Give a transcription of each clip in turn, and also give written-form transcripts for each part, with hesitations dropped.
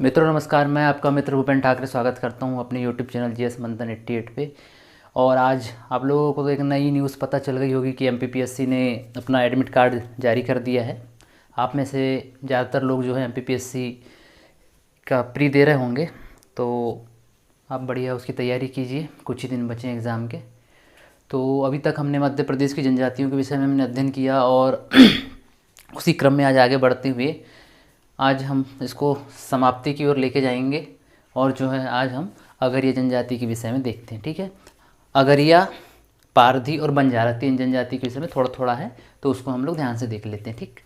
मित्रों नमस्कार, मैं आपका मित्र भूपेन ठाकरे स्वागत करता हूं अपने यूट्यूब चैनल जीएस मंथन 88 पे। और आज आप लोगों को तो एक नई न्यूज़ पता चल गई होगी कि एमपीपीएससी ने अपना एडमिट कार्ड जारी कर दिया है। आप में से ज़्यादातर लोग जो है एमपीपीएससी का प्री दे रहे होंगे, तो आप बढ़िया उसकी तैयारी कीजिए। कुछ ही दिन बचे हैं एग्ज़ाम के। तो अभी तक हमने मध्य प्रदेश की जनजातियों के विषय में हमने अध्ययन किया और उसी क्रम में आज आगे बढ़ते हुए आज हम इसको समाप्ति की ओर लेके जाएंगे। और जो है आज हम अगरिया जनजाति के विषय में देखते हैं। ठीक है, अगरिया, पारधी और बंजारा 3 जनजाति के विषय में थोड़ा थोड़ा है, तो उसको हम लोग ध्यान से देख लेते हैं। ठीक,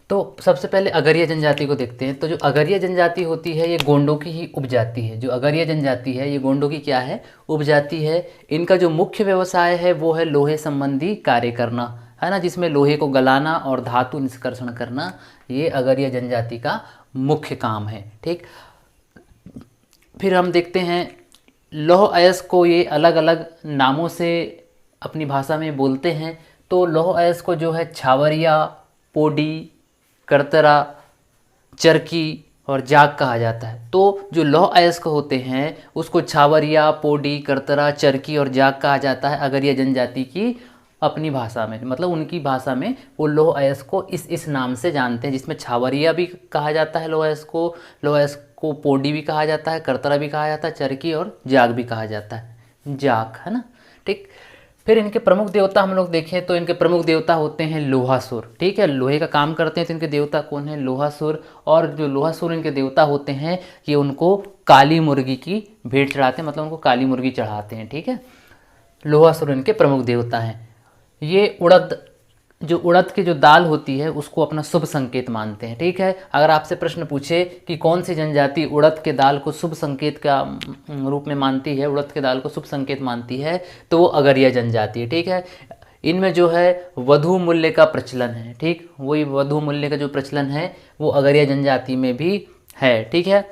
तो सबसे पहले अगरिया जनजाति को देखते हैं। तो जो अगरिया जनजाति होती है ये गोंडों की ही उपजाति है। जो अगरिया जनजाति है ये गोंडों की क्या है, उपजाति है। इनका जो मुख्य व्यवसाय है वो है लोहे संबंधी कार्य करना, है ना, जिसमें लोहे को गलाना और धातु निष्कर्षण करना, ये अगरिया जनजाति का मुख्य काम है। ठीक, फिर हम देखते हैं लौह अयस्क को ये अलग अलग नामों से अपनी भाषा में बोलते हैं। तो लौह अयस्क को जो है छावरिया, पोडी, करतरा, चरकी और जाग कहा जाता है। तो जो लौह अयस्क होते हैं उसको छावरिया, पोडी, करतरा, चरकी और जाग कहा जाता है अगरिया जनजाति की अपनी भाषा में। मतलब उनकी भाषा में वो लौह अयस्क को इस नाम से जानते हैं, जिसमें छावरिया भी कहा जाता है लौह अयस्क को पोडी भी कहा जाता है, करतरा भी कहा जाता है, चरकी और जाग भी कहा जाता है, जाग, है ना। ठीक, फिर इनके प्रमुख देवता हम लोग देखें तो इनके प्रमुख देवता होते हैं लोहासुर। ठीक है, लोहे का काम करते हैं तो इनके देवता कौन है, लोहासुर। और जो लोहासुर इनके देवता होते हैं ये उनको काली मुर्गी की भेंट चढ़ाते हैं, मतलब उनको काली मुर्गी चढ़ाते हैं। ठीक है, लोहासुर इनके प्रमुख देवता हैं। ये उड़द की जो दाल होती है उसको अपना शुभ संकेत मानते हैं। ठीक है, अगर आपसे प्रश्न पूछे कि कौन सी जनजाति उड़द के दाल को शुभ संकेत का रूप में मानती है, उड़द के दाल को शुभ संकेत मानती है, तो वो अगरिया जनजाति है। ठीक है, इनमें जो है वधु मूल्य का प्रचलन है। ठीक, वही वधु मूल्य का जो प्रचलन है वो अगरिया जनजाति में भी है। ठीक है,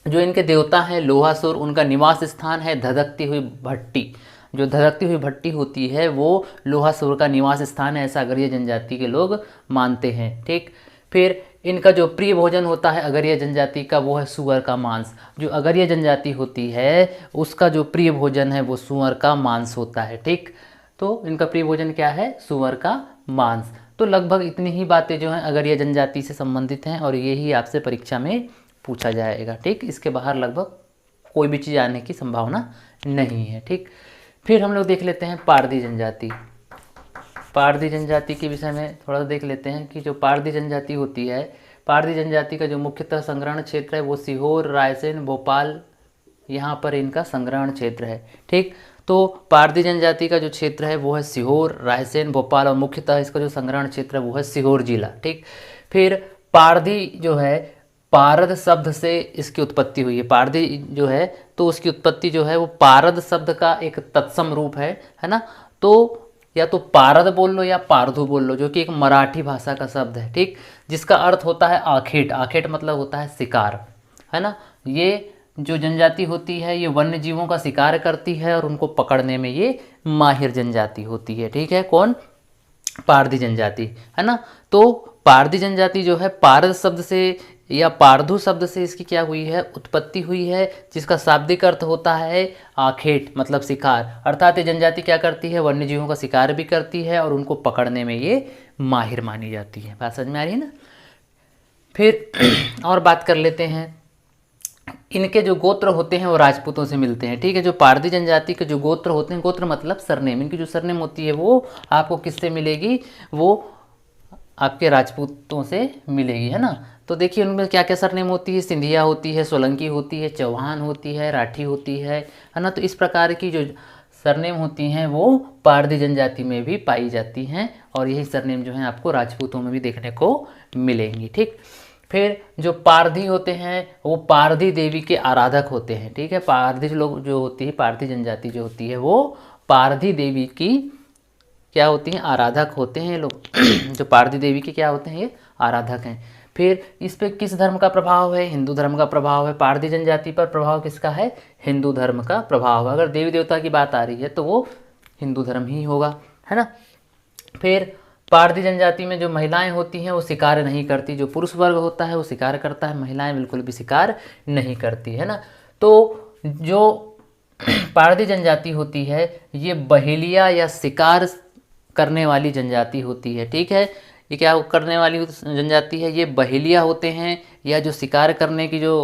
जो इनके देवता हैं लोहासुर, उनका निवास स्थान है धधकती हुई भट्टी। जो धधकती हुई भट्टी होती है वो लोहासुर का निवास स्थान है, ऐसा अगरिया जनजाति के लोग मानते हैं। ठीक, फिर इनका जो प्रिय भोजन होता है अगरिया जनजाति का वो है सुअर का मांस। जो अगरिया जनजाति होती है उसका जो प्रिय भोजन है वो सुअर का मांस होता है। ठीक, तो इनका प्रिय भोजन क्या है, सुअर का मांस। तो लगभग इतनी ही बातें जो हैं अगरिया जनजाति से संबंधित हैं और यही आपसे परीक्षा में पूछा जाएगा। ठीक, इसके बाहर लगभग कोई भी चीज़ आने की संभावना नहीं है। ठीक, फिर हम लोग देख लेते हैं पारधी जनजाति। पारधी जनजाति के विषय में थोड़ा सा देख लेते हैं कि जो पारधी जनजाति होती है, पारधी जनजाति का जो मुख्यतः संग्रहण क्षेत्र है वो सीहोर, रायसेन, भोपाल, यहाँ पर इनका संग्रहण क्षेत्र है। ठीक, तो पारधी जनजाति का जो क्षेत्र है वो है सीहोर, रायसेन, भोपाल और मुख्यतः इसका जो संग्रहण क्षेत्र है वो है सीहोर जिला। ठीक, फिर पारधी जो है पारद शब्द से इसकी उत्पत्ति हुई है। पारधी जो है तो उसकी उत्पत्ति जो है वो पारद शब्द का एक तत्सम रूप है ना। तो या तो पारद बोल लो या पारधु बोल लो, जो कि एक मराठी भाषा का शब्द है। ठीक, जिसका अर्थ होता है आखेट। आखेट मतलब होता है शिकार, है ना। ये जो जनजाति होती है ये वन्य जीवों का शिकार करती है और उनको पकड़ने में ये माहिर जनजाति होती है। ठीक है, कौन, पारधी जनजाति, है ना। तो पारधी जनजाति जो है पारद शब्द से या पारधु शब्द से इसकी क्या हुई है, उत्पत्ति हुई है, जिसका शाब्दिक अर्थ होता है आखेट मतलब शिकार। अर्थात ये जनजाति क्या करती है, वन्य जीवों का शिकार भी करती है और उनको पकड़ने में ये माहिर मानी जाती है। बात समझ में आ रही है ना। फिर और बात कर लेते हैं, इनके जो गोत्र होते हैं वो राजपूतों से मिलते हैं। ठीक है, जो पारधी जनजाति के जो गोत्र होते हैं, गोत्र मतलब सरनेम, इनकी जो सरनेम होती है वो आपको किससे मिलेगी, वो आपके राजपूतों से मिलेगी, है ना। तो देखिए उनमें क्या क्या सरनेम होती है, सिंधिया होती है, सोलंकी होती है, चौहान होती है, राठी होती है ना। तो इस प्रकार की जो सरनेम होती हैं वो पारधी जनजाति में भी पाई जाती हैं और यही सरनेम जो है आपको राजपूतों में भी देखने को मिलेंगी। ठीक, फिर जो पारधी होते हैं वो पारधी देवी के आराधक होते हैं। ठीक है, पारधी लोग जो होती है, पारधी जनजाति जो होती है वो पारधी देवी की क्या होती हैं, आराधक होते हैं लोग। जो पारधी देवी के क्या होते हैं, ये आराधक हैं। फिर इस पे किस धर्म का प्रभाव है, हिंदू धर्म का प्रभाव है। पारधी जनजाति पर प्रभाव किसका है, हिंदू धर्म का प्रभाव है। अगर देवी देवता की बात आ रही है तो वो हिंदू धर्म ही होगा, है ना। फिर पारधी जनजाति में जो महिलाएं होती हैं वो शिकार नहीं करती, जो पुरुष वर्ग होता है वो शिकार करता है, महिलाएं बिल्कुल भी शिकार नहीं करती, है ना। तो जो पारधी जनजाति होती है ये बहेलिया या शिकार करने वाली जनजाति होती है, ठीक है। ये क्या करने वाली जनजाति है, ये बहेलिया होते हैं या जो शिकार करने की जो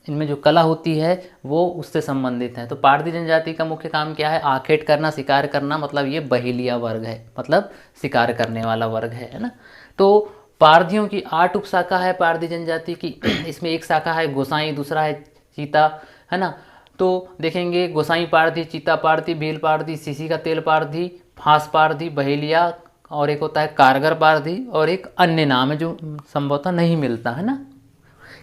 इनमें जो कला होती है वो उससे संबंधित है। तो पारधी जनजाति का मुख्य काम क्या है, आखेट करना, शिकार करना, मतलब ये बहेलिया वर्ग है, मतलब शिकार करने वाला वर्ग है ना। तो पारधियों की 8 उपशाखा है पारधी जनजाति की। इसमें एक शाखा है गोसाई, दूसरा है चीता, है ना। तो देखेंगे गोसाई पारधी, चीता पारधी, भील पारधी, सीसी का तेल पारधी, फांस पारधी, बहेलिया, और एक होता है कारगर पारधी, और एक अन्य नाम है जो संभवतः नहीं मिलता, है ना,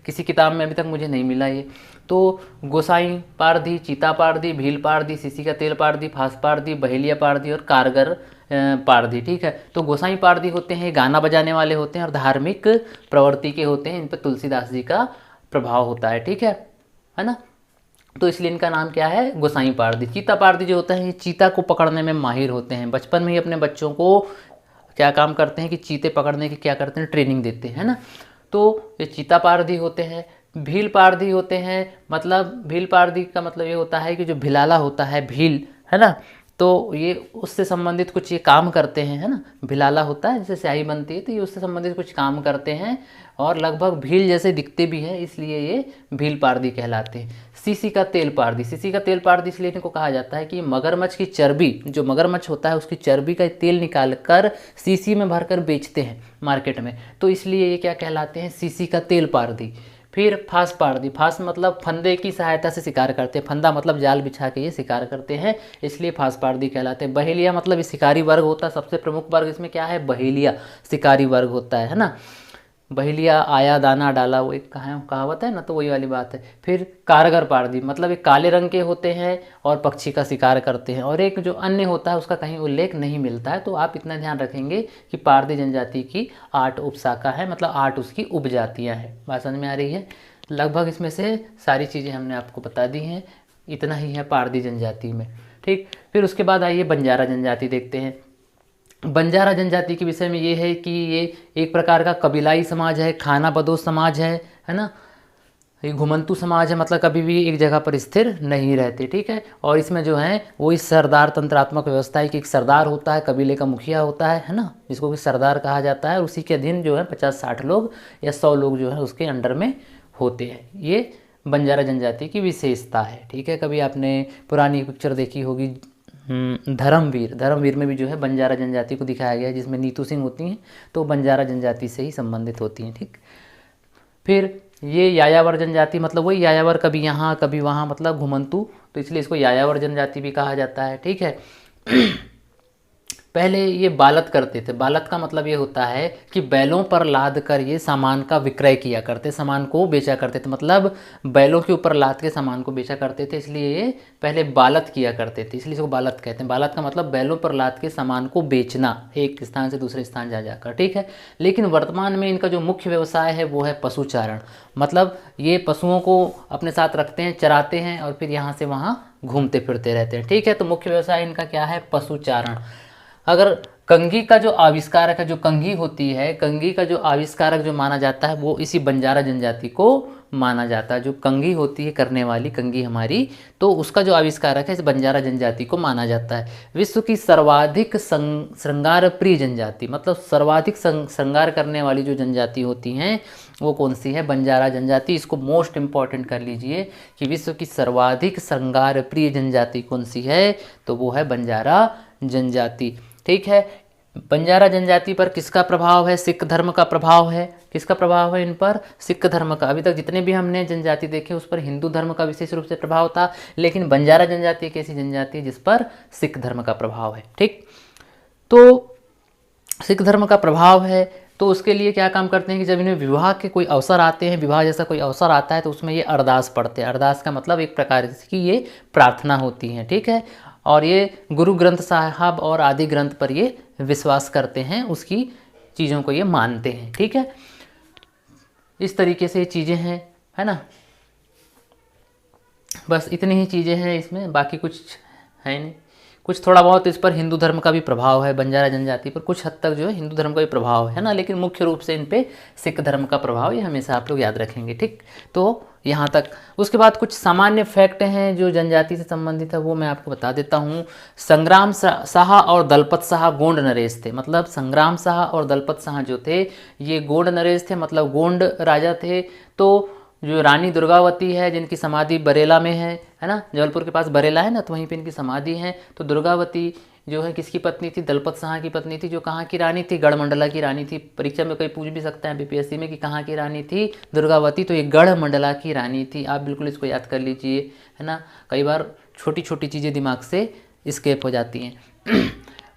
किसी किताब में अभी तक मुझे नहीं मिला ये। तो गोसाई पारधी, चीता पारधी, भील पारधी, सीसी का तेल पारधी, फांस पारधी, बहेलिया पारधी और कारगर पारधी, ठीक है। तो गोसाई पारधी होते हैं गाना बजाने वाले होते हैं और धार्मिक प्रवृत्ति के होते हैं, इन पर तुलसीदास जी का प्रभाव होता है, ठीक है ना। तो इसलिए इनका नाम क्या है, गोसाई पारधी। चीता पारधी जो होता है ये चीता को पकड़ने में माहिर होते हैं, बचपन में ही अपने बच्चों को क्या काम करते हैं कि चीते पकड़ने की क्या करते हैं, ट्रेनिंग देते हैं ना। तो ये चीता पारधी होते हैं। भील पारधी होते हैं, मतलब भील पारधी का मतलब ये होता है कि जो भिलाला होता है, भील, है ना, तो ये उससे संबंधित कुछ ये काम करते हैं, है ना। भिलाला होता है जैसे स्याही बनती है, तो ये उससे संबंधित कुछ काम करते हैं और लगभग भील जैसे दिखते भी हैं, इसलिए ये भील पारधी कहलाते हैं। सीसी का तेल पारधी, सीसी का तेल पारधी इसलिए इनको कहा जाता है कि मगरमच्छ की चर्बी, जो मगरमच्छ होता है उसकी चर्बी का तेल निकाल कर सीसी में भरकर बेचते हैं मार्केट में, तो इसलिए ये क्या कहलाते हैं, सीसी का तेल पारधी। फिर फांस पारधी, फांस मतलब फंदे की सहायता से शिकार करते हैं, फंदा मतलब जाल बिछा के ये शिकार करते हैं, इसलिए फांस पारधी कहलाते हैं। बहेलिया मतलब ये शिकारी वर्ग होता है, सबसे प्रमुख वर्ग इसमें क्या है, बहेलिया शिकारी वर्ग होता है ना। बहेलिया आया दाना डाला, वो एक कहावत है ना, तो वही वाली बात है। फिर कारगर पारधी मतलब एक काले रंग के होते हैं और पक्षी का शिकार करते हैं, और एक जो अन्य होता है उसका कहीं उल्लेख नहीं मिलता है। तो आप इतना ध्यान रखेंगे कि पारधी जनजाति की 8 उपशाखा है, मतलब 8 उसकी उपजातियां हैं। बात समझ में आ रही है। लगभग इसमें से सारी चीज़ें हमने आपको बता दी हैं, इतना ही है पारधी जनजाति में, ठीक। फिर उसके बाद आइए बंजारा जनजाति देखते हैं। बंजारा जनजाति के विषय में ये है कि ये एक प्रकार का कबीलाई समाज है, खाना बदोश समाज है ना। ये घुमंतू समाज है, मतलब कभी भी एक जगह पर स्थिर नहीं रहते, ठीक है। और इसमें जो है वो इस सरदार तंत्रात्मक व्यवस्था है कि एक सरदार होता है, कबीले का मुखिया होता है ना, जिसको कि सरदार कहा जाता है, और उसी के अधीन जो है 50-60 लोग या 100 लोग जो है उसके अंडर में होते हैं। ये बंजारा जनजाति की विशेषता है, ठीक है। कभी आपने पुरानी पिक्चर देखी होगी धर्मवीर, धर्मवीर में भी जो है बंजारा जनजाति को दिखाया गया है, जिसमें नीतू सिंह होती हैं, तो बंजारा जनजाति से ही संबंधित होती हैं, ठीक। फिर ये यायावर जनजाति, मतलब वही यायावर, कभी यहाँ कभी वहाँ, मतलब घुमंतू, तो इसलिए इसको यायावर जनजाति भी कहा जाता है, ठीक है। पहले ये बालत करते थे, बालत का मतलब ये होता है कि बैलों पर लाद कर ये सामान का विक्रय किया करते, सामान को बेचा करते थे, मतलब बैलों के ऊपर लाद के सामान को बेचा करते थे, इसलिए ये पहले बालत किया करते थे, इसलिए इसको बालत कहते हैं। बालत का मतलब बैलों पर लाद के सामान को बेचना, एक स्थान से दूसरे स्थान जा जाकर, ठीक है। लेकिन वर्तमान में इनका जो मुख्य व्यवसाय है वो है पशुचारण, मतलब ये पशुओं को अपने साथ रखते हैं, चराते हैं और फिर यहाँ से वहाँ घूमते फिरते रहते हैं, ठीक है। तो मुख्य व्यवसाय इनका क्या है, पशुचारण। अगर कंघी का जो आविष्कारक है, जो कंघी होती है, कंघी का जो आविष्कारक जो माना जाता है वो इसी बंजारा जनजाति को माना जाता है। जो कंघी होती है करने वाली कंघी हमारी, तो उसका जो आविष्कारक है इस बंजारा जनजाति को माना जाता है। विश्व की सर्वाधिक श्रृंगार प्रिय जनजाति, मतलब सर्वाधिक श्रृंगार करने वाली जो जनजाति होती हैं वो कौन सी है, बंजारा जनजाति। इसको मोस्ट इंपॉर्टेंट कर लीजिए कि विश्व की सर्वाधिक श्रृंगार प्रिय जनजाति कौन सी है, तो वो है बंजारा जनजाति, ठीक है। बंजारा जनजाति पर किसका प्रभाव है, सिख धर्म का प्रभाव है। किसका प्रभाव है इन पर, सिख धर्म का। अभी तक जितने भी हमने जनजाति देखे उस पर हिंदू धर्म का विशेष रूप से प्रभाव था, लेकिन बंजारा जनजाति एक ऐसी जनजाति है जिस पर सिख धर्म का प्रभाव है, ठीक। तो सिख धर्म का प्रभाव है, तो उसके लिए क्या काम करते हैं कि जब इन्हें विवाह के कोई अवसर आते हैं, विवाह जैसा कोई अवसर आता है, तो उसमें ये अरदास पढ़ते हैं। अरदास का मतलब एक प्रकार की ये प्रार्थना होती है, ठीक है। और ये गुरु ग्रंथ साहब और आदि ग्रंथ पर ये विश्वास करते हैं, उसकी चीज़ों को ये मानते हैं, ठीक है। इस तरीके से ये चीज़ें हैं, है ना। बस इतनी ही चीज़ें हैं इसमें, बाकी कुछ है नहीं, कुछ थोड़ा बहुत इस पर हिंदू धर्म का भी प्रभाव है, बंजारा जनजाति पर कुछ हद तक जो है हिंदू धर्म का भी प्रभाव है ना, लेकिन मुख्य रूप से इन पे सिख धर्म का प्रभाव, ये हमेशा आप लोग याद रखेंगे। ठीक, तो यहाँ तक। उसके बाद कुछ सामान्य फैक्ट हैं जो जनजाति से संबंधित है, वो मैं आपको बता देता हूँ। संग्राम शाह और दलपत शाह गोंड नरेश थे। मतलब संग्राम शाह और दलपत शाह जो थे ये गोंड नरेश थे, मतलब गोंड राजा थे। तो जो रानी दुर्गावती है जिनकी समाधि बरेला में है ना, जबलपुर के पास बरेला है ना, तो वहीं पे इनकी समाधि है। तो दुर्गावती जो है किसकी पत्नी थी? दलपत शाह की पत्नी थी, जो कहाँ की रानी थी? गढ़मंडला की रानी थी। परीक्षा में कोई पूछ भी सकता है बीपीएससी में कि कहाँ की रानी थी दुर्गावती, तो ये गढ़मंडला की रानी थी। आप बिल्कुल इसको याद कर लीजिए, है ना। कई बार छोटी छोटी चीज़ें दिमाग से स्केप हो जाती हैं।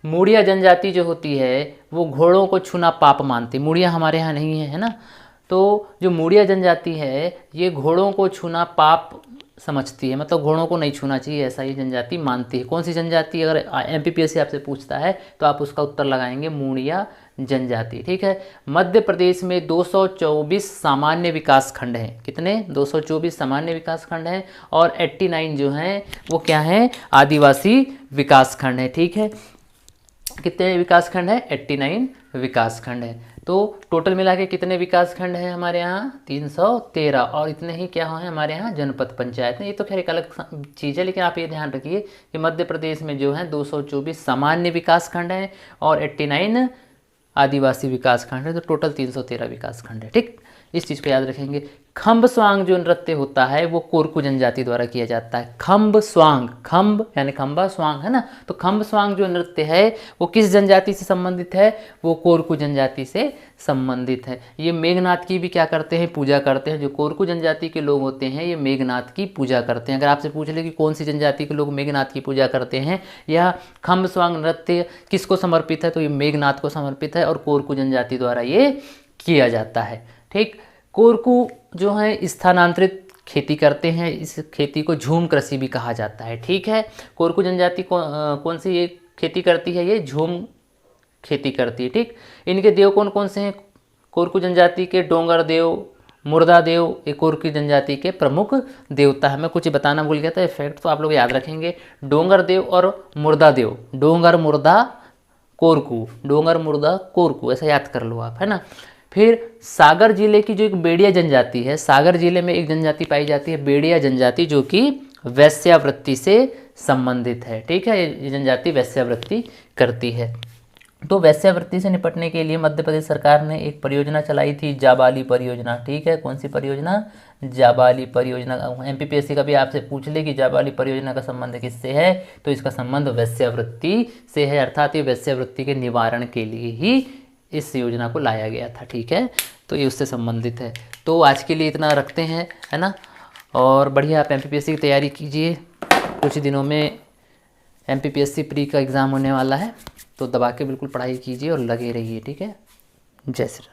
मूड़िया जनजाति जो होती है वो घोड़ों को छूना पाप मानती। मूड़िया हमारे यहाँ नहीं है ना, तो जो मूड़िया जनजाति है ये घोड़ों को छूना पाप समझती है, मतलब घोड़ों को नहीं छूना चाहिए, ऐसा ये जनजाति मानती है। कौन सी जनजाति? अगर एमपीपीएससी आपसे पूछता है तो आप उसका उत्तर लगाएंगे मूड़िया जनजाति। ठीक है। मध्य प्रदेश में 224 सामान्य विकास खंड हैं। कितने? 224 सामान्य विकास खंड हैं, और 89 जो हैं वो क्या हैं? आदिवासी विकास खंड है। ठीक है। कितने विकास खंड है? 89 विकास खंड है। तो टोटल मिला के कितने विकास खंड हैं हमारे यहाँ? 313। और इतने ही क्या हैं हमारे यहाँ? जनपद पंचायत। ये तो खैर एक अलग चीज़ है, लेकिन आप ये ध्यान रखिए कि मध्य प्रदेश में जो है 224 सामान्य विकास खंड हैं और 89 आदिवासी विकास खंड है, तो टोटल 313 विकास खंड है। ठीक, इस चीज़ को याद रखेंगे। खम्ब स्वांग जो नृत्य होता है वो कोरकू जनजाति द्वारा किया जाता है। खम्ब स्वांग, खम्ब यानी खम्बा, स्वांग है ना, तो खम्ब स्वांग जो नृत्य है वो किस जनजाति से संबंधित है? वो कोरकू जनजाति से संबंधित है। ये मेघनाथ की भी क्या करते हैं? पूजा करते हैं। जो कोरकू जनजाति के लोग होते हैं ये मेघनाथ की पूजा करते हैं। अगर आपसे पूछ ले कि कौन सी जनजाति के लोग मेघनाथ की पूजा करते हैं, यह खम्ब स्वांग नृत्य किसको समर्पित है? तो ये मेघनाथ को समर्पित है और कोरकू जनजाति द्वारा ये किया जाता है। ठीक, कोरकू जो है स्थानांतरित खेती करते हैं, इस खेती को झूम कृषि भी कहा जाता है। ठीक है। कोरकू जनजाति कौन सी ये खेती करती है? ये झूम खेती करती है। ठीक, इनके देव कौन कौन से हैं? कोरकू जनजाति के डोंगर देव, मुर्दा देव, ये कोरकू जनजाति के प्रमुख देवता है। मैं कुछ बताना भूल गया था, फैक्ट तो आप लोग याद रखेंगे। डोंगर देव और मुर्दा देव, डोंगर मुर्दा कोरकू, डोंगर मुर्दा कोरकू, ऐसा याद कर लो आप, है ना। फिर सागर जिले की जो एक बेड़िया जनजाति है, सागर जिले में एक जनजाति पाई जाती है बेड़िया जनजाति, जो कि वैश्यावृत्ति से संबंधित है। ठीक है, ये जनजाति वैश्यावृत्ति करती है। तो वैश्यावृत्ति से निपटने के लिए मध्य प्रदेश सरकार ने एक परियोजना चलाई थी, जाबाली परियोजना। ठीक है, कौन सी परियोजना? जाबाली परियोजना। एमपीपीएससी का भी आपसे पूछ ले कि जाबाली परियोजना का संबंध किससे है, तो इसका संबंध वैश्यावृत्ति से है, अर्थात ये वैश्यावृत्ति के निवारण के लिए ही इस योजना को लाया गया था। ठीक है, तो ये उससे संबंधित है। तो आज के लिए इतना रखते हैं, है ना। और बढ़िया आप एमपीपीएससी की तैयारी कीजिए, कुछ दिनों में एमपीपीएससी प्री का एग्ज़ाम होने वाला है, तो दबा के बिल्कुल पढ़ाई कीजिए और लगे रहिए। ठीक है, जय श्री राम।